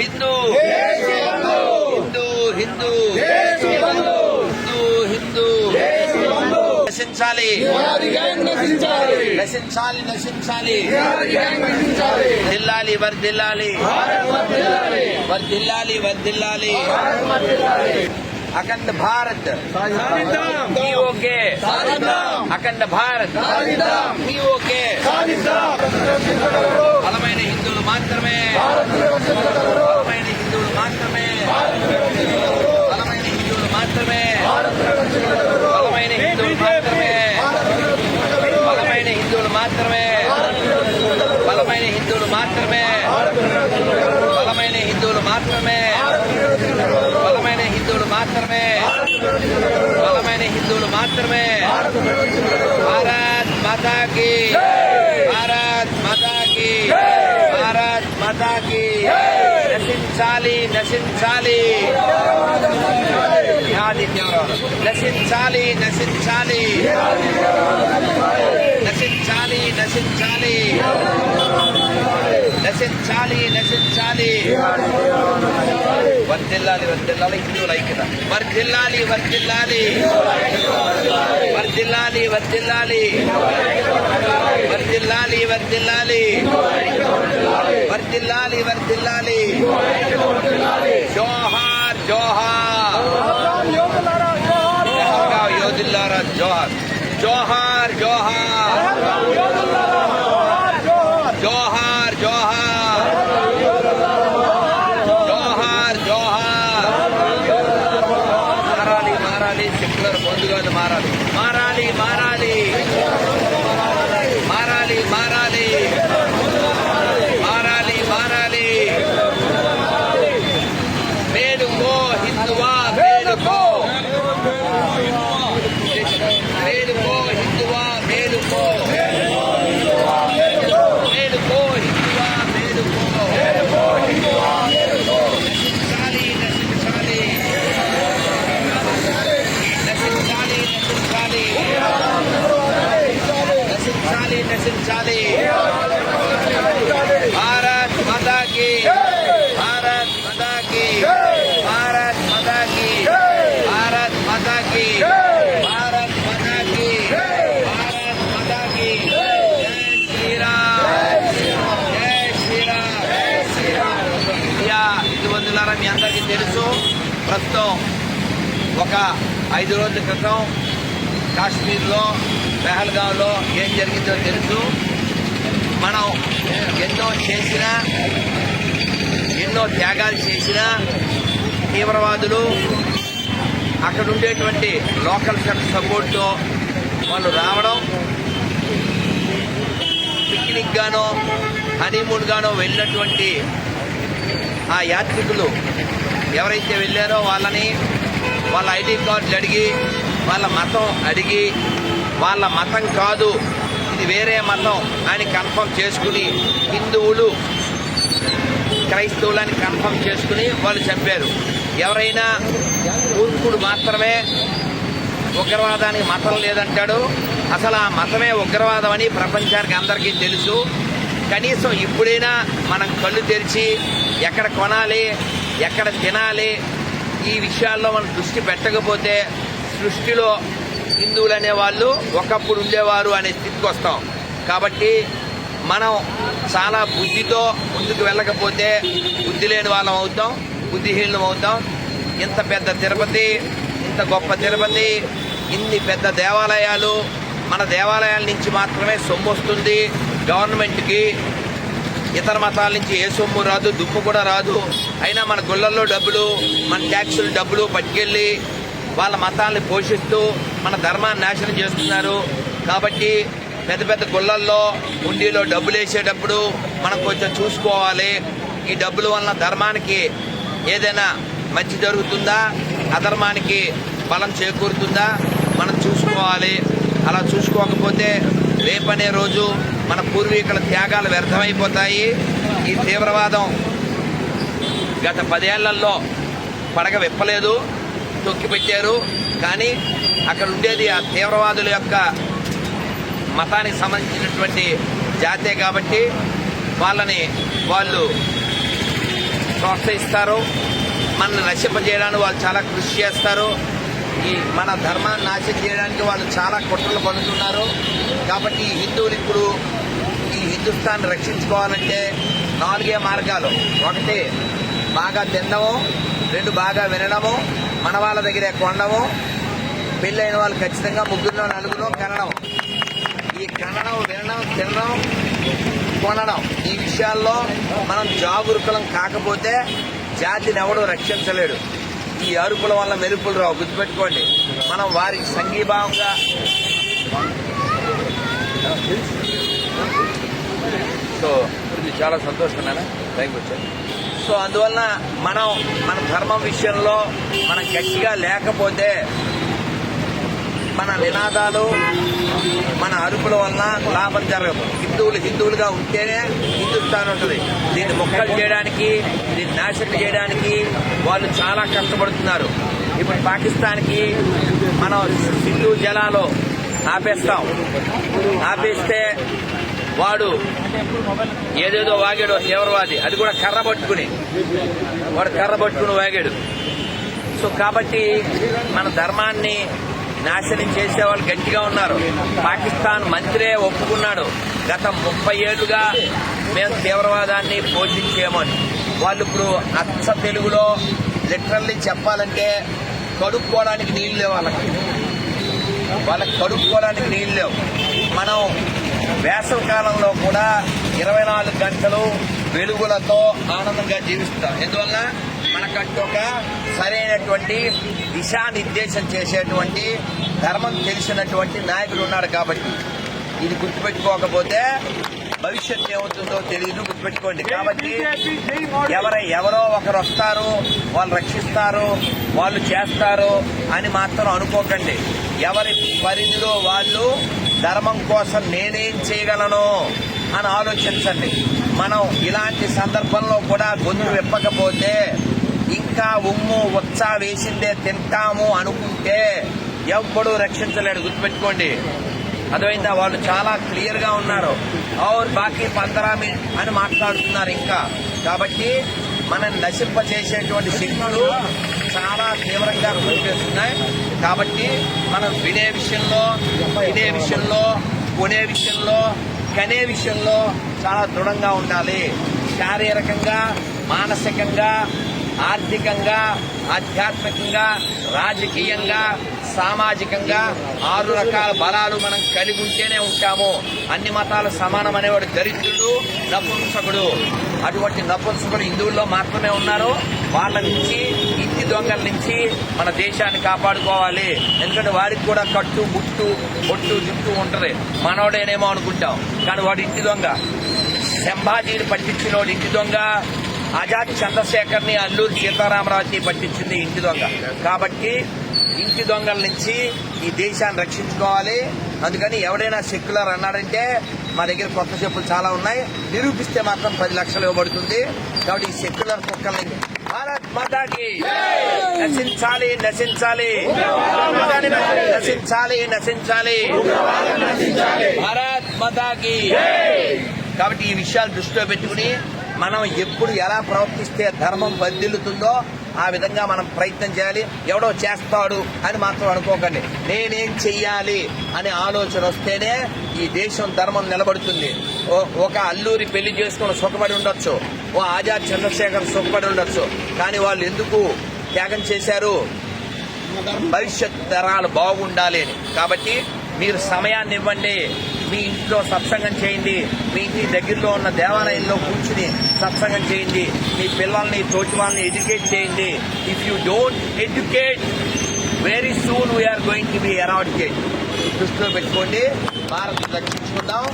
హిందూ హిందూ హిందూ హిందూ నశించాలి నశించాలి నశించాలి వర్ధిల్లాలి వర్ధిల్లాలి వర్ధిల్లాలి వర్ధిల్లాలి అఖండ భారత్ ఓకే అఖండ భారత్ ఓకే బలమైన హిందువులు మాత్రమే బలమైన హిందువులు మాత్రమే బలమైన హిందువులు మాత్రమే బలమైన హిందువులు మాత్రమే బలమైన హిందువులు మాత్రమే బలమైన హిందువులు మాత్రమే బలమైన హిందువులు మాత్రమే బలమైన హిందువులు మాత్రమే బలమైన హిందువులు మాత్రమే భారత్ మాతా కీ భారత్ మాతా కీ భారత్ మాతా కీ నశించాలి నశించాలి నశించాలి నశించాలి నశించాలి నశించాలి నశించాలి నశించాలి వర్ధిల్లాలి వర్ధిల్లాలి హిందువుల ఐక్యత వర్ధిల్లాలి వర్ధిల్లాలి వర్ధిల్లాలి వర్ధిల్లాలి వర్ధిల్లాలి వర్ధిల్లాలి వర్ధిల్లాలి వర్ధిల్లాలి జోహార్ జోహార్ యోధుల్లారా జోహార్ జోహార్ జోహార్ జోహార్ జోహార్ జోహార్ జోహార్ మారాలి మారాలి సెక్యులర్ బంధుగాలు మారాలి మారాలి మారాలి మారాలి మారాలి మారాలి మారాలి మేలుకో హిందువా మేలుకో మేలుకో హిందువా మేలుకో మేలుకో హిందువా మేలుకో నశించాలి నశించాలి నశించాలి నశించాలి నశించాలి భారత్ మాతా కీ భారత్ మాతా కీ భారత్ మాతా కీ భారత్ మాతా కీ భారత్ మాతా కీ భారత్ మాతా కీ జై శ్రీరామ్ జై శ్రీరామ్ హిందూ బంధువులారా మీ అందరికీ తెలుసు ప్రస్తుతం ఒక 5 రోజుల క్రితం కాశ్మీర్లో పెహల్గాంలో ఏం జరిగిందో తెలుసు. మనం ఎన్నో చేసినా ఎన్నో త్యాగాలు చేసినా తీవ్రవాదులు అక్కడ ఉండేటువంటి లోకల్ సపోర్ట్తో వాళ్ళు రావడం, పిక్నిక్ గానో హనీమూన్ గానో వెళ్ళినటువంటి ఆ యాత్రికులు ఎవరైతే వెళ్ళారో వాళ్ళని వాళ్ళ ఐడి కార్డులు అడిగి వాళ్ళ మతం అడిగి వాళ్ళ మతం కాదు ఇది వేరే మతం అని కన్ఫర్మ్ చేసుకుని హిందువులు క్రైస్తవులని కన్ఫర్మ్ చేసుకుని వాళ్ళు చంపారు. ఎవరైనా మూర్ఖుడు మాత్రమే ఉగ్రవాదానికి మతం లేదంటాడు. అసలు ఆ మతమే ఉగ్రవాదం అని ప్రపంచానికి అందరికీ తెలుసు. కనీసం ఇప్పుడైనా మనం కళ్ళు తెరిచి ఎక్కడ కొనాలి ఎక్కడ తినాలి ఈ విషయాల్లో మనం దృష్టి పెట్టకపోతే సృష్టిలో హిందువులు అనేవాళ్ళు ఒకప్పుడు ఉండేవారు అనే స్థితికి వస్తాం. కాబట్టి మనం చాలా బుద్ధితో ముందుకు వెళ్ళకపోతే బుద్ధి లేని వాళ్ళం అవుతాం, బుద్ధిహీనం అవుతాం. ఇంత పెద్ద తిరుపతి, ఇంత గొప్ప తిరుపతి, ఇన్ని పెద్ద దేవాలయాలు, మన దేవాలయాల నుంచి మాత్రమే సొమ్ము వస్తుంది గవర్నమెంట్కి. ఇతర మతాల నుంచి ఏ సొమ్ము రాదు, దుమ్ము కూడా రాదు. అయినా మన గుళ్ళల్లో డబ్బులు, మన ట్యాక్సులు డబ్బులు పట్టుకెళ్ళి వాళ్ళ మతాల్ని పోషిస్తూ మన ధర్మాన్ని నాశనం చేస్తున్నారు. కాబట్టి పెద్ద పెద్ద గుళ్ళల్లో ఉండిలో డబ్బులు వేసేటప్పుడు మనం కొంచెం చూసుకోవాలి. ఈ డబ్బుల వలన ధర్మానికి ఏదైనా మంచి జరుగుతుందా, అధర్మానికి బలం చేకూరుతుందా మనం చూసుకోవాలి. అలా చూసుకోకపోతే రేపనే రోజు మన పూర్వీకుల త్యాగాలు వ్యర్థమైపోతాయి. ఈ తీవ్రవాదం గత 10 ఏళ్లలో పడగ విప్పలేదు, తొక్కిపెట్టారు. కానీ అక్కడ ఉండేది ఆ తీవ్రవాదుల యొక్క మతానికి సంబంధించినటువంటి జాతే కాబట్టి వాళ్ళు ప్రోత్సహిస్తారు. మనల్ని నశింపజేయడానికి వాళ్ళు చాలా కృషి చేస్తారు. ఈ మన ధర్మాన్ని నాశనం చేయడానికి వాళ్ళు చాలా కుట్రలు పన్నుతున్నారు. కాబట్టి ఈ హిందువులు ఇప్పుడు ఈ హిందుస్థాన్ రక్షించుకోవాలంటే 4 మార్గాలు. 1 బాగా తినడము, 2 బాగా వినడము, మన వాళ్ళ దగ్గరే కొనడము, పెళ్ళైన వాళ్ళు ఖచ్చితంగా 3 4 కనడం. ఈ కనడం, వినడం, తినడం, కొనడం ఈ విషయాల్లో మనం జాగరూకులం కాకపోతే జాతిని ఎవడూ రక్షించలేడు. ఈ అరుపుల వల్ల మెరుపులు రావు, గుర్తుపెట్టుకోండి. మనం వారికి సంఘీభావంగా సో ఇది చాలా సంతోషమైన టైంకి వచ్చాను. సో అందువలన మనం మన ధర్మం విషయంలో మనం గట్టిగా లేకపోతే మన నినాదాలు, మన అరుపుల వలన లాభం జరగదు. హిందువులుగా ఉంటేనే హిందుస్థాన్ ఉంటుంది. దీన్ని మొక్కలు చేయడానికి, దీన్ని నాశనం చేయడానికి వాళ్ళు చాలా కష్టపడుతున్నారు. ఇప్పుడు పాకిస్తాన్కి మనం సింధు జలాలు ఆపేస్తే వాడు ఏదేదో వాగాడు తీవ్రవాది, అది కూడా కర్ర పట్టుకుని వాగాడు. సో కాబట్టి మన ధర్మాన్ని నాశనం చేసే వాళ్ళు గట్టిగా ఉన్నారు. పాకిస్తాన్ మంత్రే ఒప్పుకున్నాడు, గత 30 ఏళ్లుగా మేము తీవ్రవాదాన్ని పోషించేమని. వాళ్ళు ఇప్పుడు అచ్చ తెలుగులో లిటరల్లీ చెప్పాలంటే కడుక్కోవడానికి నీళ్ళు లేవు వాళ్ళకి కడుక్కోవడానికి నీళ్ళు లేవు. మనం వేసవి కాలంలో కూడా 24 గంటలు వెలుగులతో ఆనందంగా జీవిస్తాం. ఎందువల్ల మనకంటూ ఒక సరైనటువంటి దిశానిర్దేశం చేసేటువంటి ధర్మం తెలిసినటువంటి నాయకుడు ఉన్నాడు. కాబట్టి ఇది గుర్తుపెట్టుకోకపోతే భవిష్యత్తు ఏమవుతుందో తెలియదు, గుర్తుపెట్టుకోండి. కాబట్టి ఎవరో ఒకరు వస్తారు, వాళ్ళు రక్షిస్తారు, వాళ్ళు చేస్తారు అని మాత్రం అనుకోకండి. ఎవరి పరిధిలో వాళ్ళు ధర్మం కోసం నేనేం చేయగలను అని ఆలోచించండి. మనం ఇలాంటి సందర్భంలో కూడా గొంతు విప్పకపోతే, ఇంకా ఉచ్చా వేసిందే తింటాము అనుకుంటే ఎవ్వడూ రక్షించలేడు, గుర్తుపెట్టుకోండి. అర్థమైందా? వాళ్ళు చాలా క్లియర్ గా ఉన్నారు. ఔర్ బాకీ 15 మినిట్ అని మాట్లాడుతున్నారు ఇంకా. కాబట్టి మనం నశింపజేసేటువంటి శక్తులు చాలా తీవ్రంగా పనిచేస్తున్నాయి. కాబట్టి మనం వినే విషయంలో, కొనే విషయంలో, కనే విషయంలో చాలా దృఢంగా ఉండాలి. శారీరకంగా, మానసికంగా, ఆర్థికంగా, ఆధ్యాత్మికంగా, రాజకీయంగా, సామాజికంగా 6 రకాల బలాలు మనం కలిగి ఉంటేనే ఉంటాము. అన్ని మతాలు సమానం అనేవాడు దరిద్రుడు, నపుంసకుడు. అటువంటి నపుంసకుడు హిందువుల్లో మాత్రమే ఉన్నారు. వాళ్ళ నుంచి, ఇంటి దొంగల నుంచి మన దేశాన్ని కాపాడుకోవాలి. ఎందుకంటే వారికి కూడా కట్టు, బొట్టు, జుట్టు ఉంటది. మనోడేనేమో అనుకుంటాం, కానీ వాడు ఇంటి దొంగ. సంభాజీని పట్టించినోడు ఇంటి దొంగ. ఆజాద్ చంద్రశేఖర్ ని, అల్లూరి సీతారామరాజుని పట్టించింది ఇంటి దొంగ. కాబట్టి ఇంటి దొంగల నుంచి ఈ దేశాన్ని రక్షించుకోవాలి. అందుకని ఎవడైనా సెక్యులర్ అన్నాడంటే మా దగ్గర కొత్త చెప్పులు చాలా ఉన్నాయి, నిరూపిస్తే మాత్రం 10 లక్షలు ఇవ్వబడుతుంది. కాబట్టి ఈ సెక్యులర్ కుక్కల్ని భారత్ మాతాకి నశించాలి, భారత్ మాతాకి. కాబట్టి ఈ విషయాలు దృష్టిలో పెట్టుకుని మనం ఎప్పుడు ఎలా ప్రవర్తిస్తే ధర్మం వర్ధిల్లుతుందో ఆ విధంగా మనం ప్రయత్నం చేయాలి. ఎవడో చేస్తాడు అని మాత్రం అనుకోకండి. నేనేం చెయ్యాలి అనే ఆలోచన వస్తేనే ఈ దేశం ధర్మం నిలబడుతుంది. ఒక అల్లూరి పెళ్లి చేసుకుని సుఖపడి ఉండొచ్చు, ఓ ఆజాద్ చంద్రశేఖర్ సుఖపడి ఉండొచ్చు, కానీ వాళ్ళు ఎందుకు త్యాగం చేశారు? భవిష్యత్ తరాలు బాగుండాలి అని. కాబట్టి మీరు సమయాన్ని ఇవ్వండి, మీ ఇంట్లో సత్సంగం చేయండి, మీ ఇంటి దగ్గరలో ఉన్న దేవాలయంలో కూర్చుని సత్సంగం చేయండి, మీ పిల్లల్ని, తోటి వాళ్ళని ఎడ్యుకేట్ చేయండి. If you don't educate, very soon we are going to be eradicate. దృష్టిలో పెట్టుకోండి. భారత్ రక్షించుకుందాం,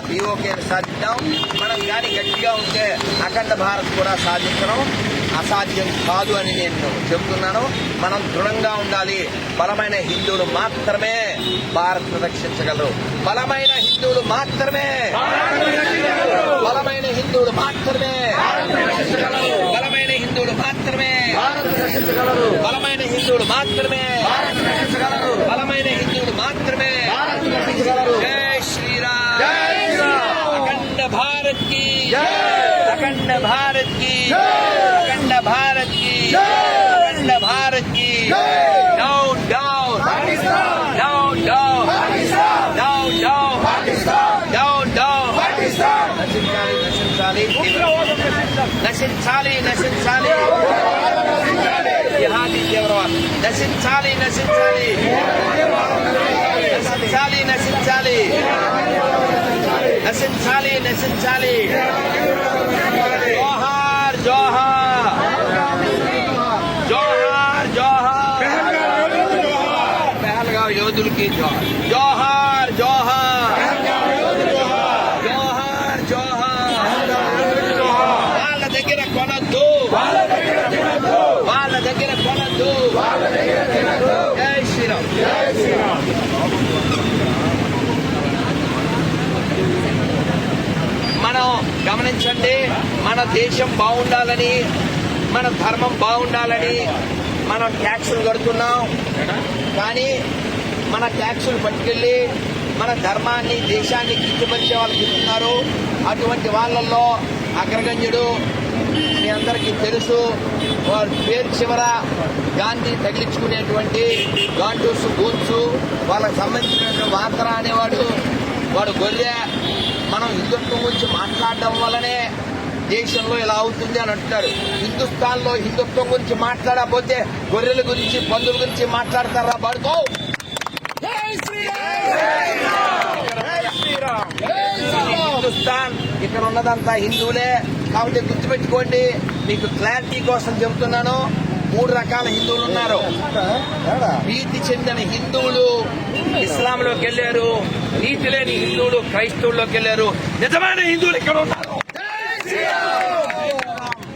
బీఓకేని సాధిద్దాం. మనం కానీ గట్టిగా ఉంటే అఖండ భారత్ కూడా సాధించడం అసాధ్యం కాదు అని నేను చెబుతున్నాను. మనం దృఢంగా ఉండాలి. బలమైన హిందువులు మాత్రమే భారత్ రక్షించగలరు. బలమైన హిందువులు మాత్రమే బలమైన హిందువులు మాత్రమే బలమైన హిందువులు మాత్రమే బలమైన హిందువులు మాత్రమే బలమైన హిందువులు మాత్రమే. జై శ్రీరామ్. అఖండ భారత్ की, అఖండ భారత్ की. भारत की अखंड भारत की down down down down down down down down नशिंచాలి నశించాలి జిహాదీ తీవ్రవాదం నశించాలి నశించాలి నశించాలి నశించాలి నశించాలి నశించాలి జోహార్ జోహార్ జోహార్ జోహార్ పహల్గావ్ యోధులకి జోహార్ జోహార్ జోహార్ జోహార్ వాళ్ళ దగ్గర కొనద్దు వాళ్ళ దగ్గర కొనద్దు జై శ్రీరామ్ మనం గమనించండి, మన దేశం బాగుండాలని, మన ధర్మం బాగుండాలని మనం ట్యాక్సులు కడుతున్నాం. కానీ మన ట్యాక్సులు పట్టుకెళ్ళి మన ధర్మాన్ని, దేశాన్ని కించపరిచే వాళ్ళు చెప్తున్నారు. అటువంటి వాళ్ళల్లో అగ్రగణ్యుడు మీ అందరికీ తెలుసు, వారి పేరు చివర గాంధీ తగిలించుకునేటువంటి గాంటూస్ గూన్స్, వాళ్ళకు సంబంధించినటువంటి వార్తరా అనేవాడు, వాడు గొర్రె. మనం హిందుత్వం గురించి మాట్లాడడం వల్లనే దేశంలో ఇలా అవుతుంది అని అంటున్నారు. హిందుస్థాన్ లో హిందుత్వం గురించి మాట్లాడకపోతే గొర్రెల గురించి, పందుల గురించి మాట్లాడతారా? పడుకో. హిందుస్థాన్ ఇక్కడ ఉన్నదంతా హిందువులే. కాబట్టి గుర్తుపెట్టుకోండి, మీకు క్లారిటీ కోసం చెబుతున్నాను. 3 రకాల హిందువులు ఉన్నారు. నీతి చెందిన హిందువులు ఇస్లాంలోకి వెళ్ళారు, నీతి లేని హిందువులు క్రైస్తవుల్లోకి వెళ్ళారు. నిజమైన హిందువులు ఇక్కడ ఉన్నారు.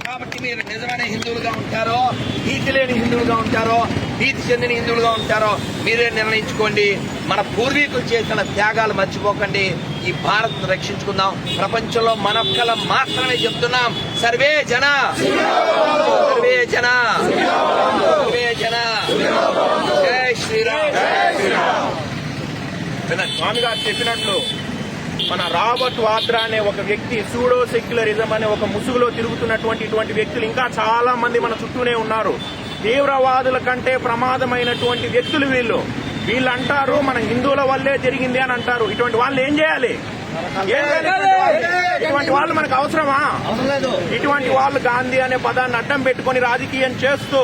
కాబట్టి మీరు నిజమైన హిందువులుగా ఉంటారో, నీతి లేని హిందువులుగా ఉంటారో, నీతి చెందిన హిందువులుగా ఉంటారో మీరే నిర్ణయించుకోండి. మన పూర్వీకులు చేసిన త్యాగాలు మర్చిపోకండి. ఈ భారత్ రక్షించుకుందాం. ప్రపంచంలో మనొక్కలం మాత్రమే చెప్తున్నాం, సర్వే జన సర్వే జన సర్వే జన. జై శ్రీరామ్. స్వామి గారు చెప్పినట్లు మన రాబర్ట్ వాద్రా అనే ఒక వ్యక్తి సూడో సెక్యులరిజం అనే ఒక ముసుగులో తిరుగుతున్నటువంటి ఇటువంటి వ్యక్తులు ఇంకా చాలా మంది మన చుట్టూనే ఉన్నారు. తీవ్రవాదుల కంటే ప్రమాదమైనటువంటి వ్యక్తులు వీళ్ళు అంటారు మన హిందువుల వల్లే జరిగింది అని అంటారు. ఇటువంటి వాళ్ళు ఏం చేయాలి? ఇటువంటి వాళ్ళు మనకు అవసరమా? ఇటువంటి వాళ్ళు గాంధీ అనే పదాన్ని అడ్డం పెట్టుకుని రాజకీయం చేస్తూ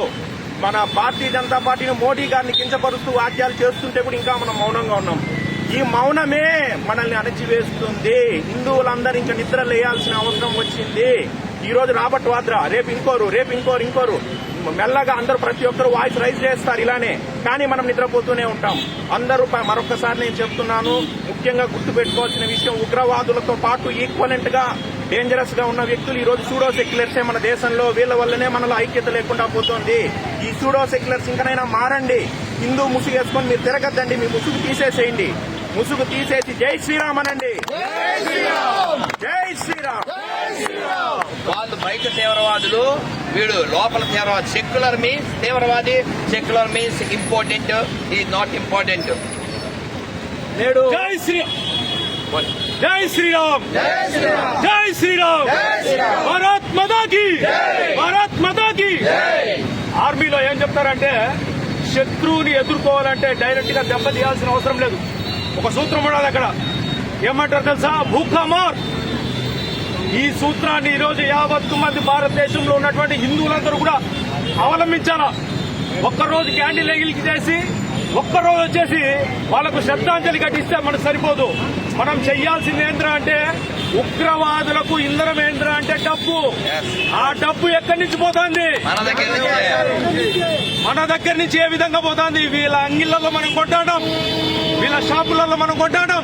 మన భారతీయ జనతా పార్టీని, మోడీ గారిని కించపరుస్తూ వాక్యాలు చేస్తుంటే కూడా ఇంకా మనం మౌనంగా ఉన్నాం. ఈ మౌనమే మనల్ని అణచివేస్తుంది. హిందువులందరూ ఇంకా నిద్ర లేయాల్సిన అవసరం వచ్చింది. ఈ రోజు రాబర్ట్ వాద్రా, రేపు ఇంకోరు మెల్లగా అందరూ ప్రతి ఒక్కరు వాయిస్ రైజ్ చేస్తారు ఇలానే. కానీ మనం నిద్రపోతూనే ఉంటాం. అందరూ మరొకసారి నేను చెప్తున్నాను, ముఖ్యంగా గుర్తుపెట్టుకోవాల్సిన విషయం, ఉగ్రవాదులతో పాటు ఈక్వలెంట్ గా డేంజరస్ గా ఉన్న వ్యక్తులు ఈ రోజు సూడో సెక్యులర్సే మన దేశంలో. వీళ్ళ వల్లనే మనలో ఐక్యత లేకుండా పోతుంది. ఈ సూడో సెక్యులర్స్ ఇంకనైనా మారండి. హిందూ ముసుగు వేసుకొని మీరు తిరగద్దండి. మీ ముసుగు తీసేసేయండి. ముసుగు తీసేసి జై శ్రీరామ్ అనండి. జై శ్రీరామ్. వాళ్ళు బయట తీవ్రవాదులు, వీడు లోపల తీవ్రవాది. సెక్యులర్ మీన్స్ తీవ్రవాది, సెక్యులర్ మీన్స్ ఇంపార్టెంట్, ఈ నాట్ ఇంపార్టెంట్. నేడు జై శ్రీరామ్, జై శ్రీరామ్, జై శ్రీరామ్, భారత్ మాతా కీ, భారత్ మాతా కీ. ఆర్మీలో ఏం చెప్తారంటే శత్రువుని ఎదుర్కోవాలంటే డైరెక్ట్ గా దెబ్బ తీయాల్సిన అవసరం లేదు. ఒక సూత్రం ఉండాలి అక్కడ. ఏమంటారు తెలుసా? భూఖా మార్. ఈ సూత్రాన్ని ఈ రోజు 50 మంది భారతదేశంలో ఉన్నటువంటి హిందువులందరూ కూడా అవలంబించాలా. ఒక్కరోజు క్యాండిల్ ఎగిలికి చేసి ఒక్కరోజు వచ్చేసి వాళ్లకు శ్రద్ధాంజలి ఘటిస్తే మనకు సరిపోదు. మనం చెయ్యాల్సింది ఏంద్రా అంటే, ఉగ్రవాదులకు ఇంధనం ఏంద్రా అంటే డబ్బు. ఆ డబ్బు ఎక్కడి నుంచి పోతుంది? మన దగ్గర నుంచి ఏ విధంగా పోతుంది? వీళ్ళ అంగిళ్లలో మనం కొట్టాడం, వీళ్ళ షాపులలో మనం కొట్టాడం,